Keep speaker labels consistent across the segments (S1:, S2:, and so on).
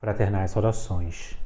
S1: Fraternais orações.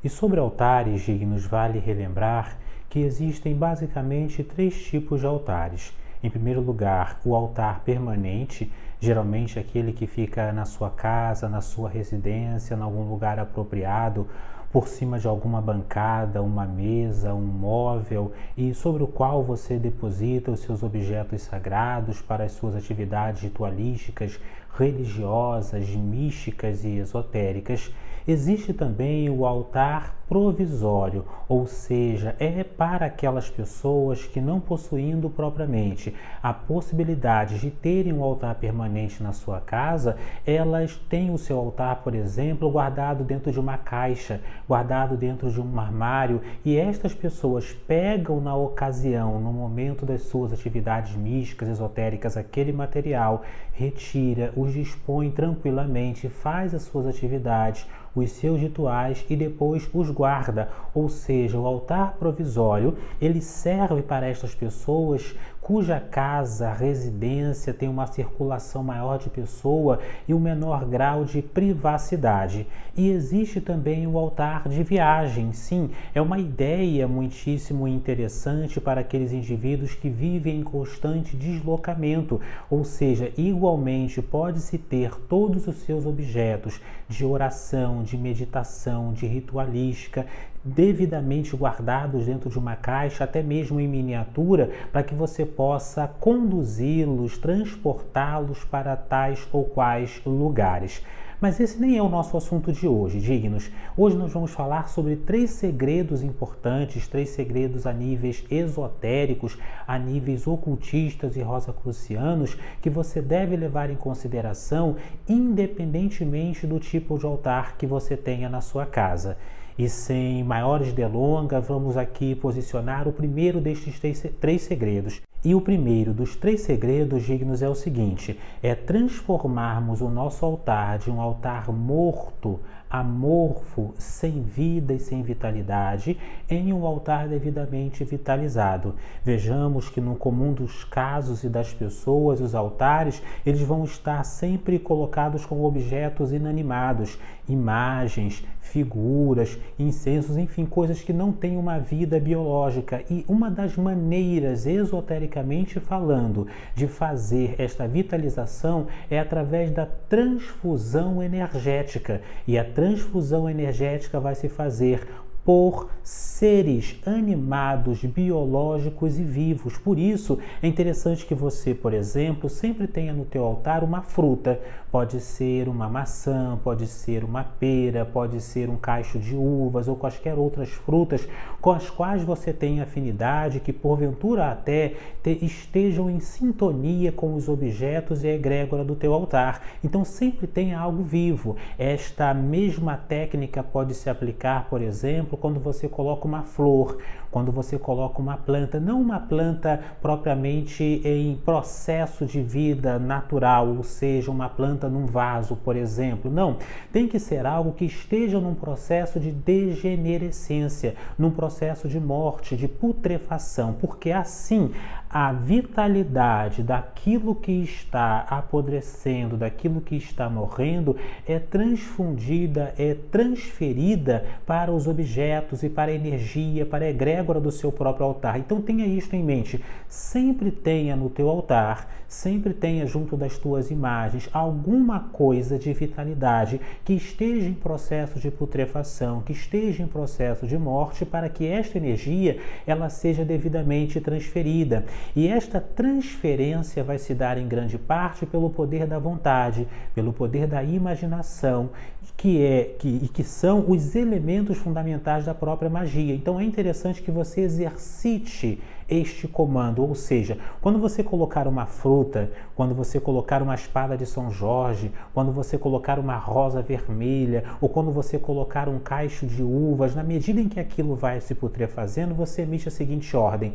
S1: E sobre altares dignos, vale relembrar que existem basicamente 3 tipos de altares. Em primeiro lugar, o altar permanente, geralmente aquele que fica na sua casa, na sua residência, em algum lugar apropriado, por cima de alguma bancada, uma mesa, um móvel, e sobre o qual você deposita os seus objetos sagrados para as suas atividades ritualísticas, religiosas, místicas e esotéricas. Existe também o altar provisório, ou seja, é para aquelas pessoas que, não possuindo propriamente a possibilidade de terem um altar permanente na sua casa, elas têm o seu altar, por exemplo, guardado dentro de uma caixa, guardado dentro de um armário, e estas pessoas pegam na ocasião, no momento das suas atividades místicas, esotéricas, aquele material, retira, os dispõe tranquilamente, faz as suas atividades, os seus rituais e depois os guarda. Ou seja, o altar provisório, ele serve para estas pessoas cuja casa, residência tem uma circulação maior de pessoa e um menor grau de privacidade. E existe também o altar de viagem. Sim, é uma ideia muitíssimo interessante para aqueles indivíduos que vivem em constante deslocamento, ou seja, igualmente pode-se ter todos os seus objetos de oração, de meditação, de ritualística, devidamente guardados dentro de uma caixa, até mesmo em miniatura, para que você possa conduzi-los, transportá-los para tais ou quais lugares. Mas esse nem é o nosso assunto de hoje, dignos. Hoje nós vamos falar sobre 3 segredos importantes, 3 segredos a níveis esotéricos, a níveis ocultistas e rosacrucianos, que você deve levar em consideração, independentemente do tipo de altar que você tenha na sua casa. E sem maiores delongas, vamos aqui posicionar o primeiro destes 3 segredos. E o primeiro dos 3 segredos dignos é o seguinte: é transformarmos o nosso altar de um altar morto, amorfo, sem vida e sem vitalidade, em um altar devidamente vitalizado. Vejamos que no comum dos casos e das pessoas, os altares, eles vão estar sempre colocados com objetos inanimados, imagens, figuras, incensos, enfim, coisas que não têm uma vida biológica. E uma das maneiras, esotericamente falando, de fazer esta vitalização é através da transfusão energética. E a transfusão energética vai se fazer por seres animados, biológicos e vivos. Por isso, é interessante que você, por exemplo, sempre tenha no teu altar uma fruta. Pode ser uma maçã, pode ser uma pera, pode ser um cacho de uvas ou quaisquer outras frutas com as quais você tem afinidade, que porventura até estejam em sintonia com os objetos e a egrégora do teu altar. Então sempre tenha algo vivo. Esta mesma técnica pode se aplicar, por exemplo, quando você coloca uma flor, quando você coloca uma planta, não uma planta propriamente em processo de vida natural, ou seja, uma planta num vaso, por exemplo. Não, tem que ser algo que esteja num processo de degenerescência, num processo de morte, de putrefação, porque assim a vitalidade daquilo que está apodrecendo, daquilo que está morrendo, é transfundida, é transferida para os objetos e para a energia, para a egrégora do seu próprio altar. Então tenha isto em mente, sempre tenha no teu altar, sempre tenha junto das tuas imagens alguma coisa de vitalidade que esteja em processo de putrefação, que esteja em processo de morte, para que esta energia ela seja devidamente transferida. E esta transferência vai se dar em grande parte pelo poder da vontade, pelo poder da imaginação, que são os elementos fundamentais da própria magia. Então é interessante que você exercite este comando, ou seja, quando você colocar uma fruta, quando você colocar uma espada de São Jorge, quando você colocar uma rosa vermelha, ou quando você colocar um cacho de uvas, na medida em que aquilo vai se putrefazendo, você emite a seguinte ordem: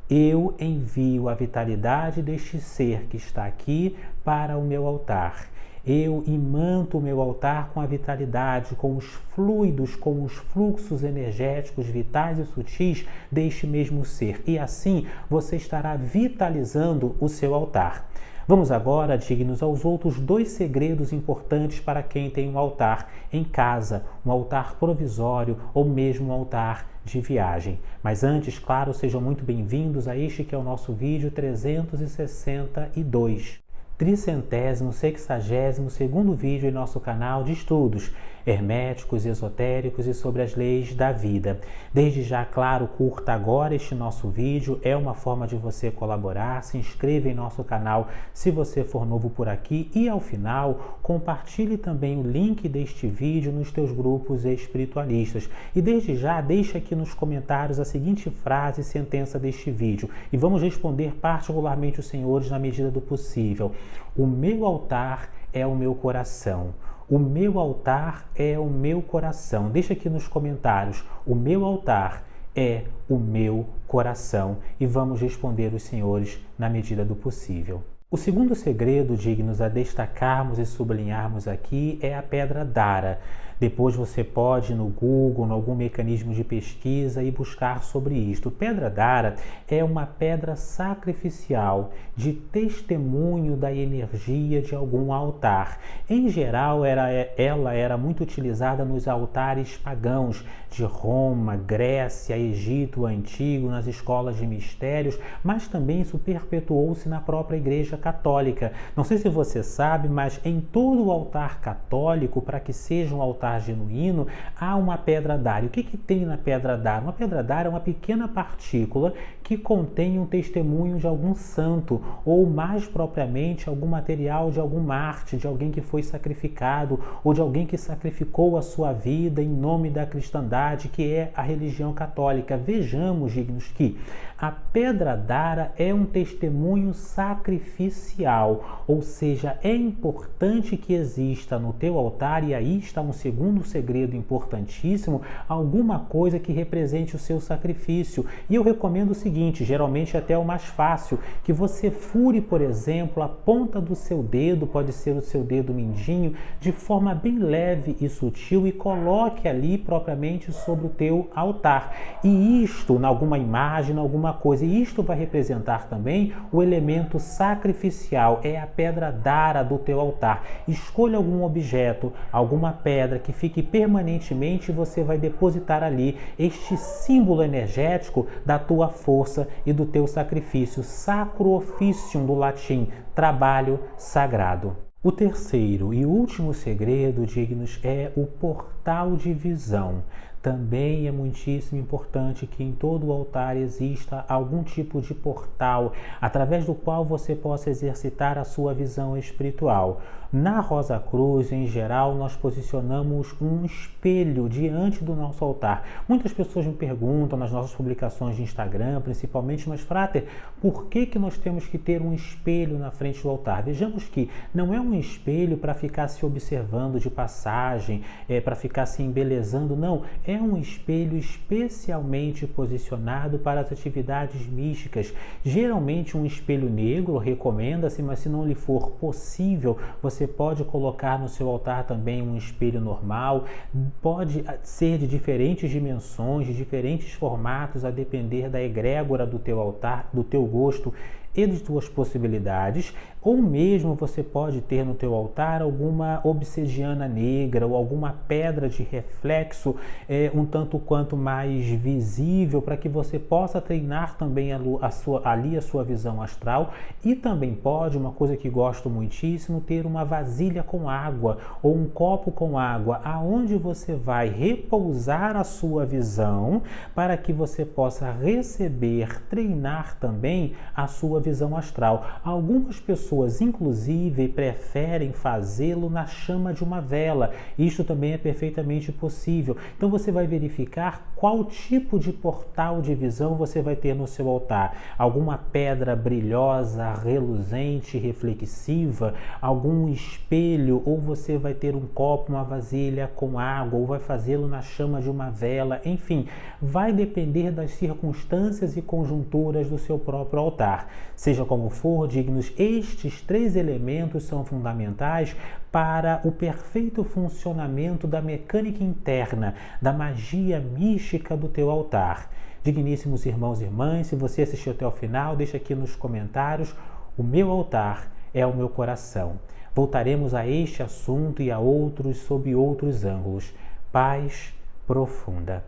S1: eu envio a vitalidade deste ser que está aqui para o meu altar. Eu imanto o meu altar com a vitalidade, com os fluidos, com os fluxos energéticos vitais e sutis deste mesmo ser. E assim você estará vitalizando o seu altar. Vamos agora, dignos, aos outros 2 segredos importantes para quem tem um altar em casa, um altar provisório ou mesmo um altar de viagem. Mas antes, claro, sejam muito bem-vindos a este que é o nosso vídeo 362. 362º vídeo em nosso canal de estudos herméticos, esotéricos e sobre as leis da vida. Desde já, claro, curta agora este nosso vídeo, é uma forma de você colaborar, se inscreva em nosso canal se você for novo por aqui e ao final compartilhe também o link deste vídeo nos teus grupos espiritualistas. E desde já deixa aqui nos comentários a seguinte frase e sentença deste vídeo e vamos responder particularmente os senhores na medida do possível. O meu altar é o meu coração. O meu altar é o meu coração. Deixa aqui nos comentários. O meu altar é o meu coração. E vamos responder os senhores na medida do possível. O segundo segredo dignos a destacarmos e sublinharmos aqui é a pedra Dara. Depois você pode ir no Google, em algum mecanismo de pesquisa e buscar sobre isto. Pedra Dara é uma pedra sacrificial de testemunho da energia de algum altar. Em geral, ela era muito utilizada nos altares pagãos de Roma, Grécia, Egito Antigo, nas escolas de mistérios, mas também isso perpetuou-se na própria Igreja Católica. Não sei se você sabe, mas em todo o altar católico, para que seja um altar genuíno, há uma pedra Dara. E o que tem na pedra Dara? Uma pedra Dara é uma pequena partícula que contém um testemunho de algum santo, ou mais propriamente algum material de algum mártir, de alguém que foi sacrificado, ou de alguém que sacrificou a sua vida em nome da cristandade, que é a religião católica. Vejamos, dignos, que a pedra Dara é um testemunho sacrificial, ou seja, é importante que exista no teu altar, e aí está um segundo segredo importantíssimo, alguma coisa que represente o seu sacrifício. E eu recomendo o seguinte, geralmente até o mais fácil, que você fure, por exemplo, a ponta do seu dedo, pode ser o seu dedo mindinho, de forma bem leve e sutil e coloque ali propriamente sobre o teu altar. E isto, em alguma imagem, em alguma coisa, e isto vai representar também o elemento sacrificial, é a pedra Dara do teu altar. Escolha algum objeto, alguma pedra que fique permanentemente e você vai depositar ali este símbolo energético da tua força e do teu sacrifício. Sacro officium do latim, trabalho sagrado. O terceiro e último segredo, dignos, é o portal de visão. Também é muitíssimo importante que em todo o altar exista algum tipo de portal através do qual você possa exercitar a sua visão espiritual. Na Rosa Cruz, em geral, nós posicionamos um espelho diante do nosso altar. Muitas pessoas me perguntam nas nossas publicações de Instagram, principalmente, mas Frater, por que nós temos que ter um espelho na frente do altar? Vejamos que não é um espelho para ficar se observando de passagem, para ficar se embelezando, não. É um espelho especialmente posicionado para as atividades místicas. Geralmente um espelho negro recomenda-se, mas se não lhe for possível, você pode colocar no seu altar também um espelho normal. Pode ser de diferentes dimensões, de diferentes formatos, a depender da egrégora do teu altar, do teu gosto e de tuas possibilidades, ou mesmo você pode ter no teu altar alguma obsidiana negra ou alguma pedra de reflexo um tanto quanto mais visível, para que você possa treinar também ali a sua visão astral. E também pode, uma coisa que gosto muitíssimo, ter uma vasilha com água ou um copo com água, aonde você vai repousar a sua visão para que você possa receber, treinar também a sua visão astral. Algumas pessoas, inclusive, preferem fazê-lo na chama de uma vela. Isto também é perfeitamente possível. Então você vai verificar qual tipo de portal de visão você vai ter no seu altar. Alguma pedra brilhosa, reluzente, reflexiva, algum espelho, ou você vai ter um copo, uma vasilha com água, ou vai fazê-lo na chama de uma vela. Enfim, vai depender das circunstâncias e conjunturas do seu próprio altar. Seja como for, dignos, estes 3 elementos são fundamentais para o perfeito funcionamento da mecânica interna, da magia mística do teu altar. Digníssimos irmãos e irmãs, se você assistiu até o final, deixa aqui nos comentários: o meu altar é o meu coração. Voltaremos a este assunto e a outros sob outros ângulos. Paz profunda.